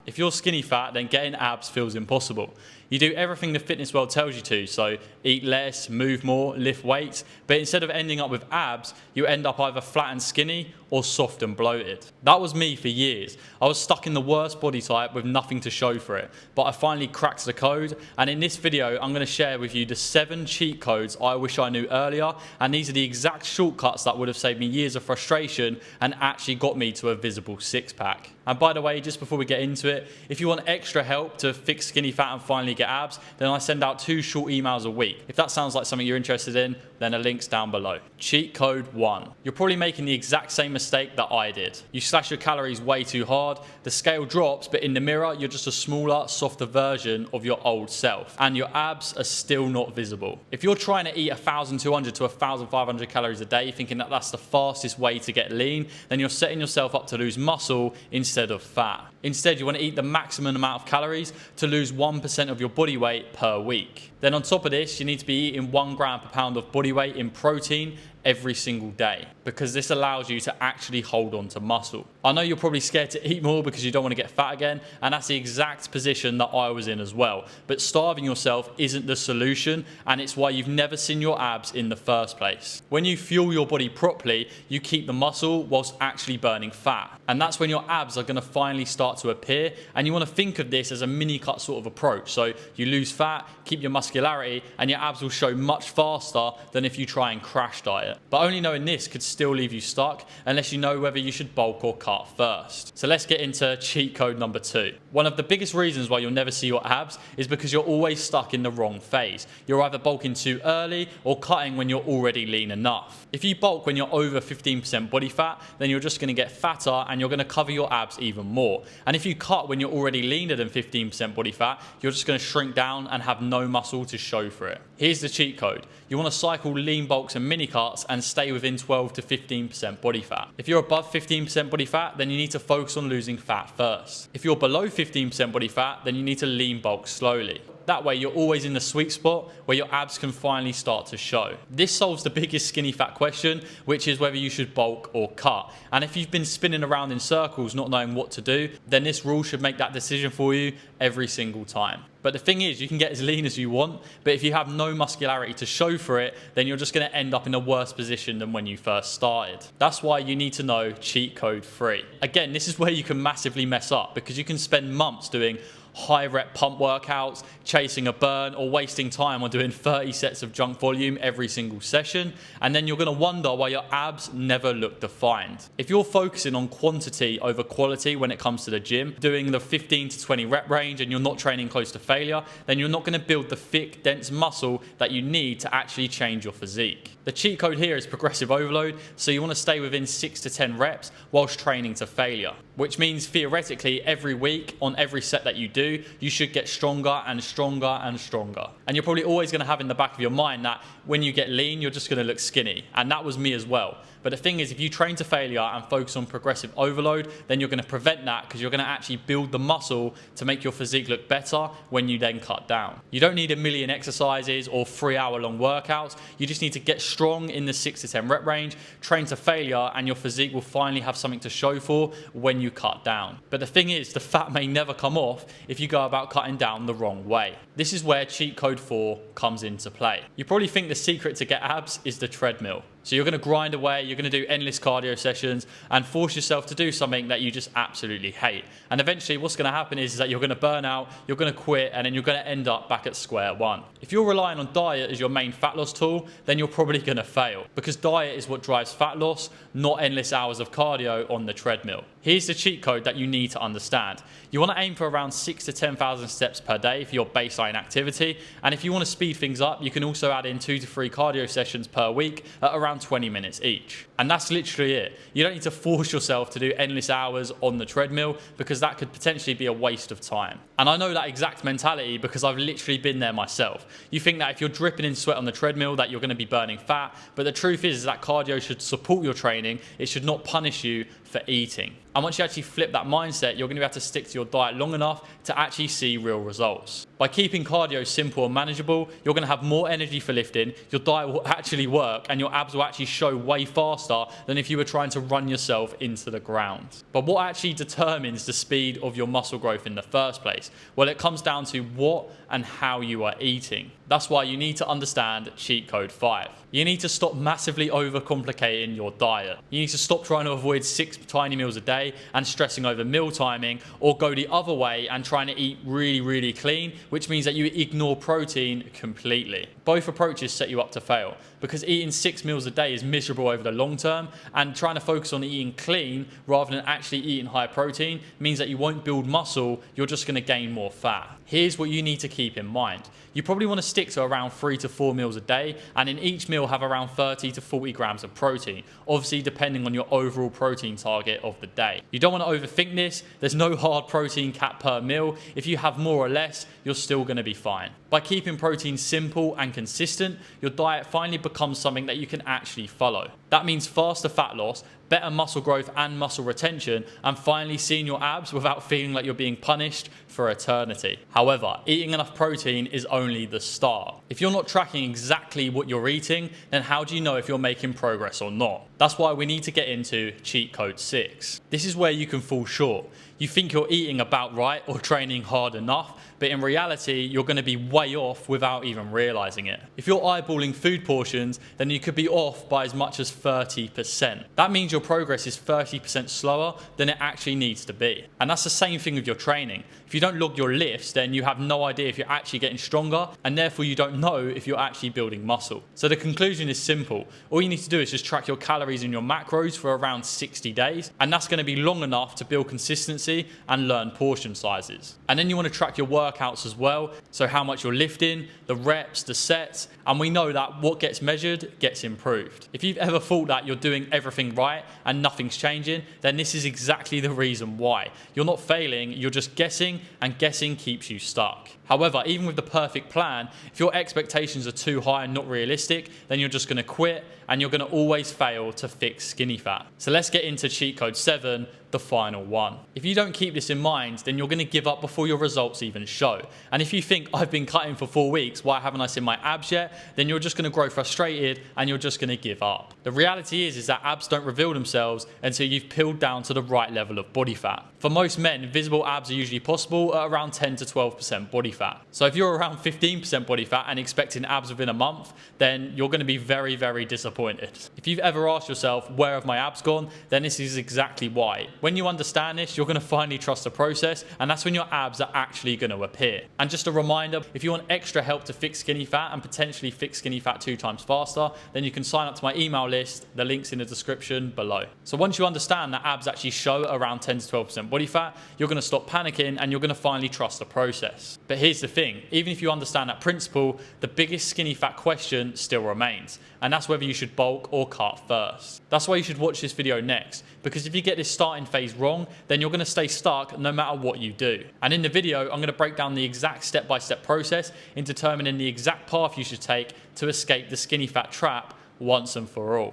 If you're skinny fat, then getting abs feels impossible. You do everything the fitness world tells you to, so eat less, move more, lift weights, but instead of ending up with abs, you end up either flat and skinny or soft and bloated. That was me for years. I was stuck in the worst body type with nothing to show for it, but I finally cracked the code, and in this video I'm going to share with you the 7 cheat codes I wish I knew earlier, and these are the exact shortcuts that would have saved me years of frustration and actually got me to a visible six-pack. And by the way, just before we get into it, if you want extra help to fix skinny fat and finally get abs, then I send out 2 short emails a week. If that sounds like something you're interested in, then a link's down below. Cheat code 1. You're probably making the exact same mistake that I did. You slash your calories way too hard, the scale drops, but in the mirror, you're just a smaller, softer version of your old self, and your abs are still not visible. If you're trying to eat 1,200 to 1,500 calories a day, thinking that that's the fastest way to get lean, then you're setting yourself up to lose muscle instead of fat. Instead, you want to eat the maximum amount of calories to lose 1% of your body weight per week. Then on top of this, you need to be eating 1 gram per pound of body weight in protein every single day, because this allows you to actually hold on to muscle. I know you're probably scared to eat more because you don't want to get fat again, and that's the exact position that I was in as well. But starving yourself isn't the solution, and it's why you've never seen your abs in the first place. When you fuel your body properly, you keep the muscle whilst actually burning fat. And that's when your abs are going to finally start to appear, and you want to think of this as a mini cut sort of approach. So you lose fat, keep your muscularity, and your abs will show much faster than if you try and crash diet. But only knowing this could still leave you stuck unless you know whether you should bulk or cut first. So let's get into cheat code number 2. One of the biggest reasons why you'll never see your abs is because you're always stuck in the wrong phase. You're either bulking too early or cutting when you're already lean enough. If you bulk when you're over 15% body fat, then you're just going to get fatter and you're going to cover your abs even more. And if you cut when you're already leaner than 15% body fat, you're just going to shrink down and have no muscle to show for it. Here's the cheat code. You want to cycle lean bulks and mini cuts and stay within 12 to 15% body fat. If you're above 15% body fat, then you need to focus on losing fat first. If you're below 15% body fat, then you need to lean bulk slowly. That way you're always in the sweet spot where your abs can finally start to show. This solves the biggest skinny fat question, which is whether you should bulk or cut. And if you've been spinning around in circles not knowing what to do, then this rule should make that decision for you every single time. But the thing is, you can get as lean as you want, but if you have no muscularity to show for it, then you're just going to end up in a worse position than when you first started. That's why you need to know cheat code 3. Again, this is where you can massively mess up, because you can spend months doing high rep pump workouts, chasing a burn, or wasting time on doing 30 sets of junk volume every single session, and then you're going to wonder why your abs never look defined. If you're focusing on quantity over quality when it comes to the gym, doing the 15 to 20 rep range, and you're not training close to failure, then you're not going to build the thick, dense muscle that you need to actually change your physique. The cheat code here is progressive overload, so you want to stay within 6 to 10 reps whilst training to failure, which means theoretically every week on every set that you do, you should get stronger and stronger and stronger. And you're probably always going to have in the back of your mind that when you get lean, you're just going to look skinny. And that was me as well. But the thing is, if you train to failure and focus on progressive overload, then you're going to prevent that, because you're going to actually build the muscle to make your physique look better when you then cut down. You don't need a million exercises or 3-hour-long workouts. You just need to get strong in the 6 to 10 rep range, train to failure, and your physique will finally have something to show for when you cut down. But the thing is, the fat may never come off if you go about cutting down the wrong way. This is where cheat code 4 comes into play. You probably think the secret to get abs is the treadmill. So you're going to grind away, you're going to do endless cardio sessions and force yourself to do something that you just absolutely hate. And eventually what's going to happen is that you're going to burn out, you're going to quit, and then you're going to end up back at square one. If you're relying on diet as your main fat loss tool, then you're probably going to fail, because diet is what drives fat loss, not endless hours of cardio on the treadmill. Here's the cheat code that you need to understand. You want to aim for around 6,000 to 10,000 steps per day for your baseline activity. And if you want to speed things up, you can also add in 2 to 3 cardio sessions per week at around 20 minutes each. And that's literally it. You don't need to force yourself to do endless hours on the treadmill, because that could potentially be a waste of time. And I know that exact mentality because I've literally been there myself. You think that if you're dripping in sweat on the treadmill that you're going to be burning fat, but the truth is that cardio should support your training. It should not punish you for eating. And once you actually flip that mindset, you're going to be able to stick to your diet long enough to actually see real results. By keeping cardio simple and manageable, you're going to have more energy for lifting, your diet will actually work, and your abs will actually show way faster than if you were trying to run yourself into the ground. But what actually determines the speed of your muscle growth in the first place? Well, it comes down to what and how you are eating. That's why you need to understand cheat code 5. You need to stop massively overcomplicating your diet. You need to stop trying to avoid 6 tiny meals a day and stressing over meal timing, or go the other way and trying to eat really clean, which means that you ignore protein completely. Both approaches set you up to fail, because eating 6 meals a day is miserable over the long term, and trying to focus on eating clean rather than actually eating high protein means that you won't build muscle, you're just going to gain more fat. Here's what you need to keep in mind. You probably want to stick to around 3 to 4 meals a day, and in each meal have around 30 to 40 grams of protein, obviously depending on your overall protein target of the day. You don't want to overthink this. There's no hard protein cap per meal. If you have more or less, you're still going to be fine. By keeping protein simple and consistent, your diet finally becomes something that you can actually follow. That means faster fat loss, better muscle growth and muscle retention, and finally seeing your abs without feeling like you're being punished for eternity. However, eating enough protein is only the start. If you're not tracking exactly what you're eating, then how do you know if you're making progress or not? That's why we need to get into cheat code 6. This is where you can fall short. You think you're eating about right or training hard enough, but in reality, you're going to be way off without even realizing it. If you're eyeballing food portions, then you could be off by as much as 30%. That means your progress is 30% slower than it actually needs to be. And that's the same thing with your training. If you don't log your lifts, then you have no idea if you're actually getting stronger, and therefore you don't know if you're actually building muscle. So the conclusion is simple. All you need to do is just track your calories and your macros for around 60 days, and that's going to be long enough to build consistency and learn portion sizes. And then you want to track your workouts as well, so how much you're lifting, the reps, the sets, and we know that what gets measured gets improved. If you've ever thought that you're doing everything right and nothing's changing, then this is exactly the reason why. You're not failing, you're just guessing, and guessing keeps you stuck. However, even with the perfect plan, if your expectations are too high and not realistic, then you're just going to quit, and you're going to always fail to fix skinny fat. So let's get into cheat code 7, the final one. If you don't keep this in mind, then you're going to give up before your results even show. And if you think, I've been cutting for 4 weeks, why haven't I seen my abs yet? Then you're just going to grow frustrated and you're just going to give up. The reality is that abs don't reveal themselves until you've peeled down to the right level of body fat. For most men, visible abs are usually possible at around 10 to 12% body fat. So if you're around 15% body fat and expecting abs within a month, then you're going to be very disappointed. If you've ever asked yourself, where have my abs gone? Then this is exactly why. When you understand this, you're going to finally trust the process, and that's when your abs are actually going to appear. And just a reminder, if you want extra help to fix skinny fat and potentially fix skinny fat 2 times faster, then you can sign up to my email list. The link's in the description below. So once you understand that abs actually show around 10 to 12% body fat, you're going to stop panicking and you're going to finally trust the process. But here's the thing, even if you understand that principle, the biggest skinny fat question still remains, and that's whether you should bulk or cut first. That's why you should watch this video next, because if you get this starting phase wrong, then you're going to stay stuck no matter what you do. And in the video, I'm going to break down the exact step-by-step process in determining the exact path you should take to escape the skinny fat trap once and for all.